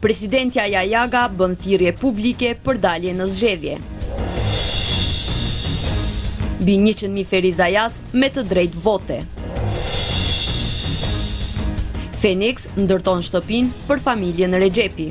Presidentja Jajaga bën thirrje publike për dalje në zgjedhje. Mbi 100.000 ferizajas me të drejtë vote. Phoenix ndërton shtëpinë për familjen Rexhepi.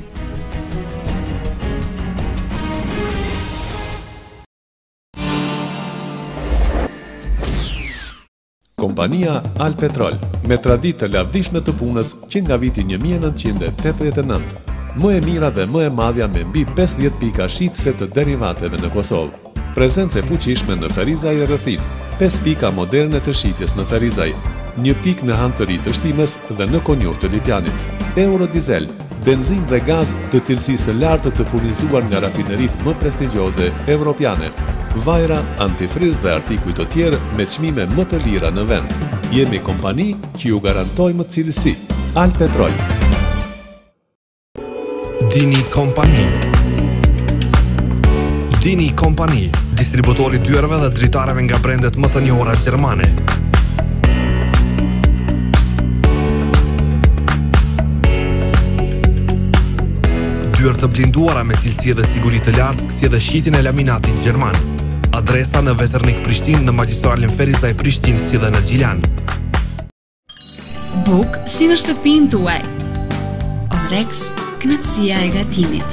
Kompania Alpetrol, me traditë të lavdishme të punës që nga viti 1989, më e mira dhe më e madhja me mbi 50 pika shitëse të derivateve në Kosovë. Prezencë e fuqishme në Ferizaj e rrëfin, 5 pika moderne të shitjes në Ferizaj, 1 pikë në Han të ri të shtimës dhe në Konjuh të Lipjanit. Eurodizel, benzin dhe gaz të cilësisë së lartë të furnizuar nga rafinerit më prestigjioze evropiane. Vajra, antifriz dhe artikuj të tjerë me çmime më të lira në vend. Jemi kompani që ju garantojmë cilësi. Alpetrol. Dini Kompani. Dini Kompani, distributori dyerve dhe dritareve nga brendet më të njohura gjermane. Dyert të blinduara me cilësi dhe siguri të lartë, si edhe shitjen e laminatit gjerman. Adresa në Veternik Prishtinë, në Magjistralin Ferizaj Prishtinë, si dhe në Gjilan. Buk si në shtëpinë tuaj. Orex, kënaqësia e gatimit.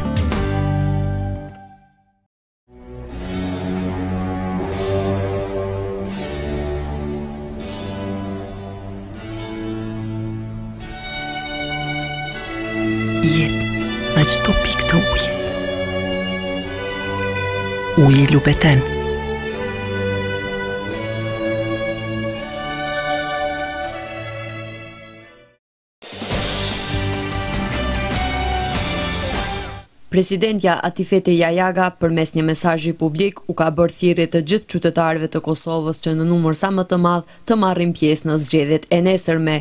Jetë në çdo pikë të ujit. Uji Lubeten. Presidentja Atifete Jajaga përmes një mesazhi publik u ka bërë thirrje të gjithë qytetarëve të Kosovës që në numër sa më të madh të marrin pjesë në zgjedhjet e nesërme.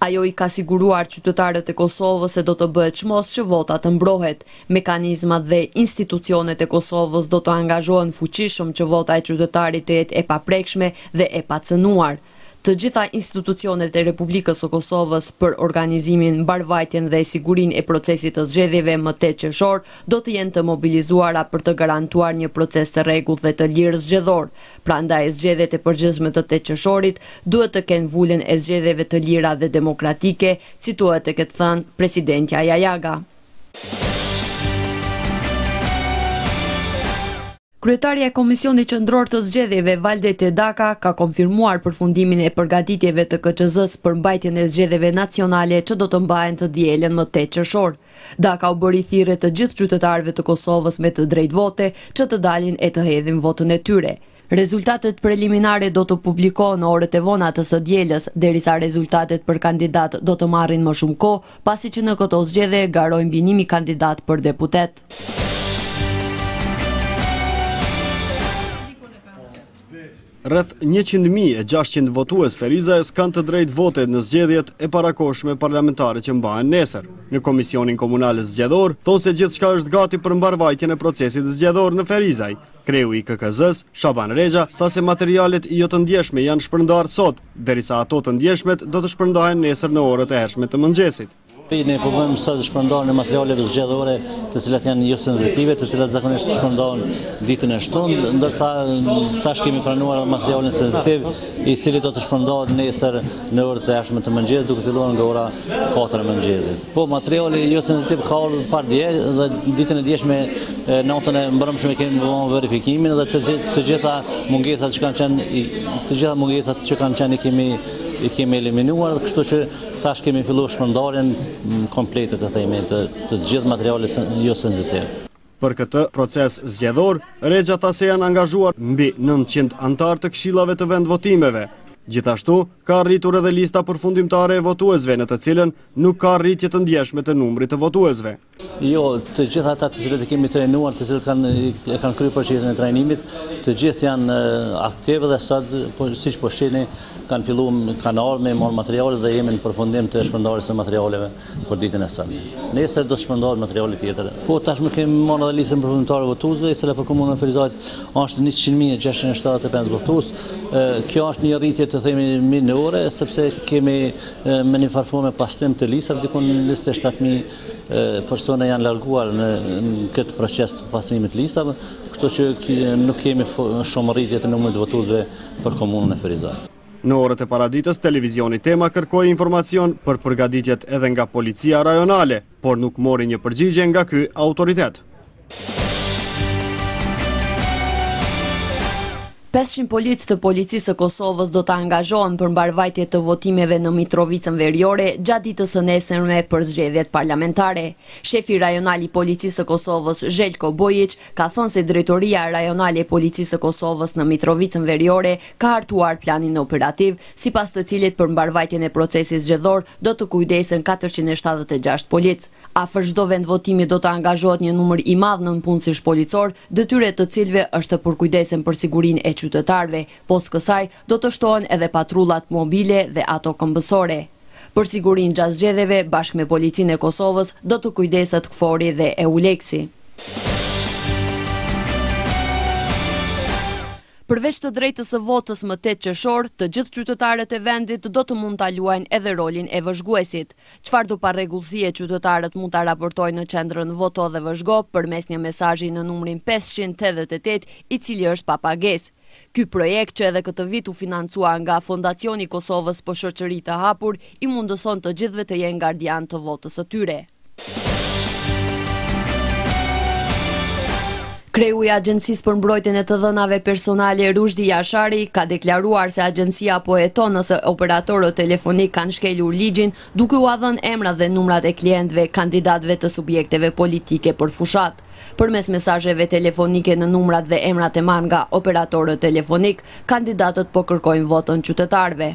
Ajo i ka siguruar qytetarët e Kosovës se do të bëhet çmos që vota të mbrohet. Mekanizmat dhe institucionet e Kosovës do të angazhohen fuqishëm që vota e qytetarit të jetë e paprekshme dhe e pacënuar. Të gjitha institucionet e Republikës së Kosovës për organizimin, mbarvajtjen dhe sigurinë e procesit të zgjedhjeve më 8 qershor do të jenë të mobilizuara për të garantuar një proces të rregullt dhe të lirë zgjedhor. Prandaj zgjedhjet e përgjithshme të 8 qershorit duhet të kenë vulën e zgjedhjeve të lira dhe demokratike, cituohet tek thënë Presidentja Jajaga. Kryetaria e Komisionit Qendror të Zgjedhjeve Valdete Daka ka konfirmuar përfundimin e përgatitjeve të KQZ-s për mbajtjen e zgjedhjeve nacionale që do të mbahen të dielën më 8 qershor. Daka u bëri thirrje të gjithë qytetarëve të Kosovës me të drejtë vote që të dalin e të hedhin votën e tyre. Rezultatet preliminare do të publikohen në orët e vona të së dielës, derisa rezultatet për kandidat do të marrin më shumë kohë, pasi që në këto zgjedhje garojnë mbi 1000 kandidat për deputet. Rreth 100.600 votues Ferizajës kanë të drejtë vote në zgjedhjet e parakohshme parlamentare që mbahen nesër. Në Komisionin Komunal Zgjedhor thonë se gjithçka është gati për mbarvajtjen e procesit zgjedhor në Ferizaj. Kreu i KQZ-s, Shaban Rexha, tha se materialet jo të ndjeshme janë shpërndarë sot, derisa ato të ndjeshmet do të shpërndahen nesër në orët e hershme të mëngjesit. Ne përmojmë sot shpërndarjen e materialeve zgjedhore të cilat janë jo senzitive, të cilat zakonisht shpërndahen ditën e shtunë, ndërsa tash kemi planuar materialin senzitiv, i cili do të shpërndahet nesër në orët e hershme të mëngjesit, duke filluar nga ora 4 e mëngjesit. Po materiali jo senzitiv ka ardhur par dje dhe ditën e djeshme natën e mbrëmshme kemi vënë verifikimin dhe të gjitha mungesat që kanë qenë i kemi eliminuar, kështu që tash kemi filluar shpërndarjen komplete të themi të gjithë materialet jo senzitiv. Për këtë proces zgjedhor, Rexha tha se janë angazhuar mbi 900 antar të këshillave të vendvotimeve. Gjithashtu, ka arritur edhe lista përfundimtare e votuesve në të cilën nuk ka rritje të ndjeshme të numrit të votuesve. Jo, të gjithë ata të cilët e kemi trajnuar, të cilët kanë kryer procesin e trajnimit, të gjithë janë aktive dhe sot, siç po shihni, kanë ardhur me marrë materiale dhe jemi në përfundim të shpërndarjes së materialeve për ditën e sotme. Nesër do të shpërndahet materiale tjetër. Po tashmë kemi marrë edhe listën përfundimtare të votuesve, e cila për komunën Ferizaj është 100.675 votues. Kjo është një rritje të themi ore, sepse kemi me një farforme pastrim të lisave, dikon 27.000 persona janë larguar në këtë proces të pastrimit të lisave, kështu që nuk kemi shumë rritje të numrit të votuesve për komunën e Ferizaj. Në orët e paraditës, televizioni Tema kërkoi informacion për përgatitjet edhe nga policia rajonale, por nuk mori një përgjigje nga ky autoritet. 500 policë të policisë së Kosovës do të angazhohen për mbarvajtje të votimeve në Mitrovicën Veriore gjatë ditës së nesërme për zgjedhjet parlamentare. Shefi rajonal i policisë së Kosovës, Željko Bojić, ka thënë se drejtoria rajonale e policisë së Kosovës në Mitrovicën Veriore ka hartuar planin operativ, sipas të cilit për mbarvajtjen e procesit zgjedhor do të kujdesen 476 policë. Afër çdo vend votimi do të angazhohet një numër i madh nënpunësish policor, detyre të cilëve është të përkujdesen për sigurinë e qytetarëve, pos kësaj do të shtohen edhe patrullat mobile dhe ato këmbësore. Për sigurinë gjatë zgjedhjeve, bashkë me policinë e Kosovës, do të kujdeset KFOR-i dhe EULEX-i. Përveç të drejtës së votës më 8 qershor, të gjithë qytetarët e vendit do të mund ta luajnë edhe rolin e vëzhguesit. Çfarë do parregullësie qytetarët mund ta raportojnë në qendrën Voto dhe Vëzhgo përmes një mesazhi në numrin 588, i cili është pa pagesë. Ky projekt, që edhe këtë vit u financua nga Fondacioni Kosovës për Shoqëri të Hapur, i mundëson të gjithëve të jenë gardian të votës së tyre. Kreu i Agjencisë për Mbrojtjen e të Dhënave Personale Rushdi Jashari ka deklaruar se agjencia po heton nëse operatorët telefonik kanë shkelur ligjin, duke u dhënë emrat dhe numrat e klientëve kandidatëve të subjekteve politike për fushat. Përmes mesazheve telefonike në numrat dhe emrat e marrë nga operatorët telefonik, kandidatët po kërkojnë votën qytetarëve.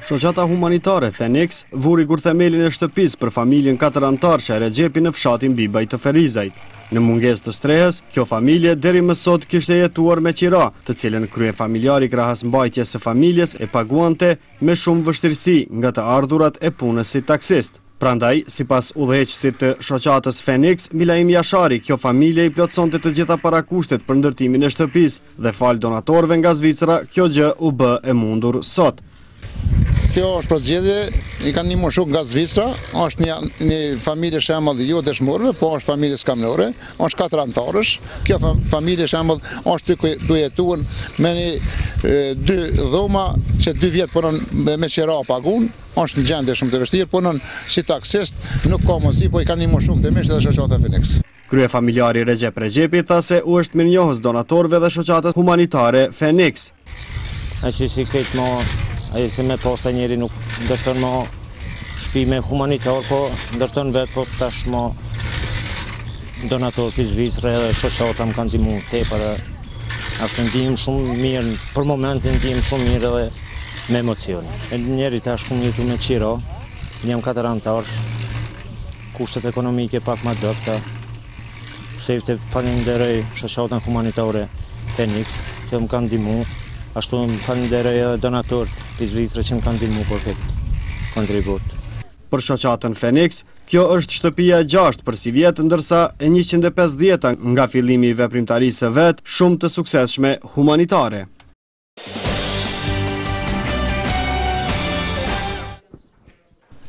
Shoqata humanitare Phoenix vuri kurthemelin e shtëpisë për familjen 4 antarëshe e Regjepi në fshatin Bibaj të Ferizajt. Në mungesë të strehës, kjo familje deri më sot kishte jetuar me qira, të cilën kryefamiljari krahas mbajtjes së familjes e paguante me shumë vështirësi nga të ardhurat e punës si taksist. Prandaj, sipas udhëheqësit të shoqatës Phoenix, Milaim Jashari, kjo familje i plotësonte të gjitha parakushtet për ndërtimin e shtëpisë dhe fal donatorëve nga Zvicra, kjo gjë u bë e mundur sot. Kjo është përzgjedhje, i kanë një shumë nga Zvicra, është një familje shembull jo dëshmorëve, po është familje skamnore, është 4 antarësh. Kjo familje shembull është tu jetuar me një 2 dhoma që 2 vjet punon me qira pagun, është në gjendje shumë të vështirë, punon si taksist, nuk ka mundësi, po i kanë një shumë të mirë edhe shoqata Phoenix. Kryefamiljari Recep Regjepi tha se u është mirënjohës donatorëve dhe shoqatës humanitare Phoenix. Ajo se me posta njeri nuk ndërton më shpime humanitar, po ndërton vetë, po tash më donator për Zvicrë dhe shoqata më kanë ndihmu tepër. Ashtu ndihmë shumë mirë, për momentin ndihmë shumë mirë dhe me emocion. Njeri tash ku jetu me qira, jam 4 antarësh, kushtet ekonomike pak më dobta. Sefte falenderoj shoqatën humanitare Phoenix, që më kanë ndihmu. Ashtu më falenderoj edhe donatorët të Zvicrës që më kanë ndihmuar për këtë kontribut. Për shoqatën Phoenix, kjo është shtëpia e 6 për si vjetë, ndërsa e 150 nga fillimi i veprimtarisë së vet, shumë të suksesshme humanitare.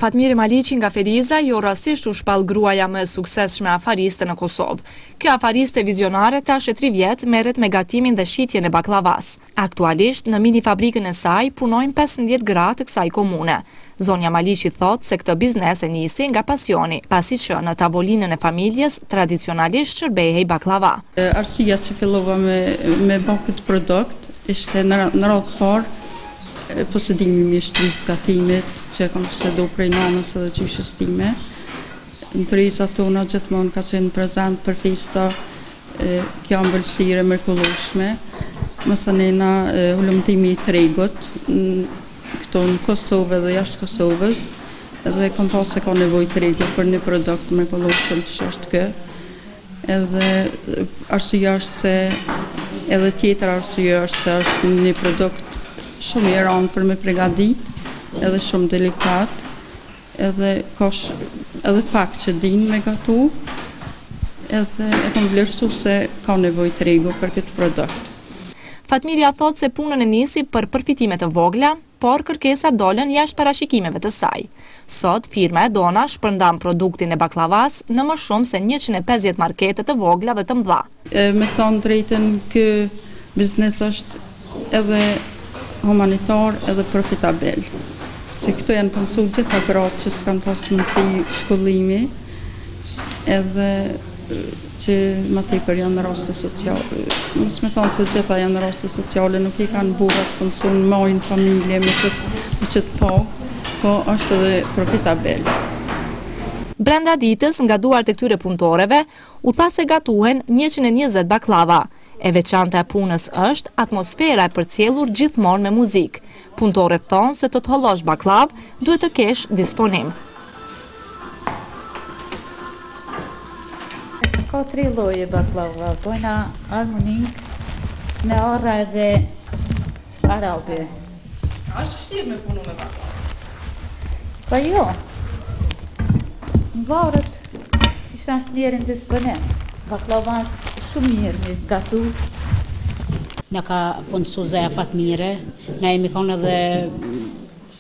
Fatmiri Maliqi nga Feriza jo rastisht u shpall gruaja më e suksesshme afariste në Kosovë. Kjo afariste vizionare tash e 3 vjet merret me gatimin dhe shitjen e baklavas. Aktualisht në mini fabrikën e saj punojnë 15 gra të kësaj komune. Zonja Maliqi thot se këtë biznes e nisi nga pasioni, pasi që në tavolinën e familjes tradicionalisht shërbehej baklava. Arsyeja që fillova me bë këtë produkt ishte në radhë parë posedimi i shtrisë gatimit që kam posedu prej nanës edhe gjyshës time. Ndërsa tona gjithmonë ka qenë prezent për festa kjo ëmbëlsire mrekullueshme. Masanena hulumtimi i tregut këto në Kosovë dhe jashtë Kosovës, edhe kam pasur se ka nevojë tregu për një produkt mrekullueshëm që është kë. Edhe arsyeja është se edhe tjetër arsye është se është një produkt shumë i rëndë për me përgatit, edhe shumë delikat, edhe pak që din me gatu, edhe e kom vlerësu se ka nevojë tregu për këtë produkt. Fatmiria thot se punën e nisi për përfitime të vogla, por kërkesa dolën jashtë parashikimeve të saj. Sot, firma e Dona shpërndan produktin e baklavas në më shumë se 150 markete të vogla dhe të mëdha. Me thonë drejtën, ky biznes është edhe humanitar edhe profitabel. Se këto janë punësu gjitha gratë që s'kanë pas mundësi shkollimi, edhe që më tepër janë në raste sociale. Mos me thonë se gjitha janë në raste sociale, nuk i kanë burrat punësu në majnë familje me qëtë po është edhe profitabel. Brenda ditës, nga duart e këtyre punëtoreve, u tha se gatuhen 120 baklava. E veçanta e punës është atmosfera e përcjellur gjithmonë me muzikë. Punëtorët thonë se të hollosh baklav duhet të kesh disponim. Ka 3 lloje baklava, pojna armonik, me arra edhe arabe. A është vështirë me punu me baklava? Pa jo, në varet që është njerën disponim. Baklava është shumë mirë me gatu. Në ka punësu Zeja Fatmire, na jemi konë edhe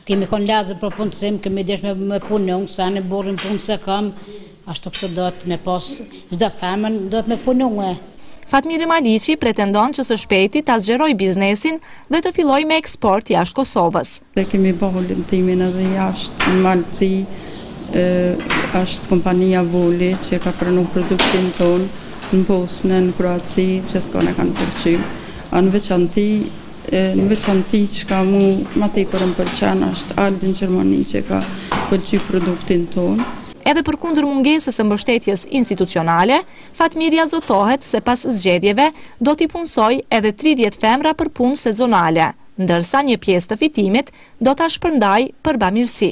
kemi konë lazë për punësim, kemi desh me punun, sa në borin punë se kam, ashtu kështë do të me pos, çdo femën do të me punue. Fatmiri Maliqi pretendon që së shpejti ta zgjeroj biznesin dhe të filloj me eksport jashtë Kosovës. Dhe kemi bëhullin timin edhe jashtë në Malci, është kompania Voli që ka pranu produktin tonë në Bosnë, në Kroaci, gjithkon e kanë përqym. Në veçanti që ka mu ma tepër më pëlqen është Aldi në Gjermani që ka përqy produktin tonë. Edhe për kundër mungesës e mbështetjes institucionale, Fatmiria zotohet se pas zgjedhjeve do t'i punësoj edhe 30 femra për punë sezonale, ndërsa një pjesë të fitimit do t'a shpërndaj për bamirësi.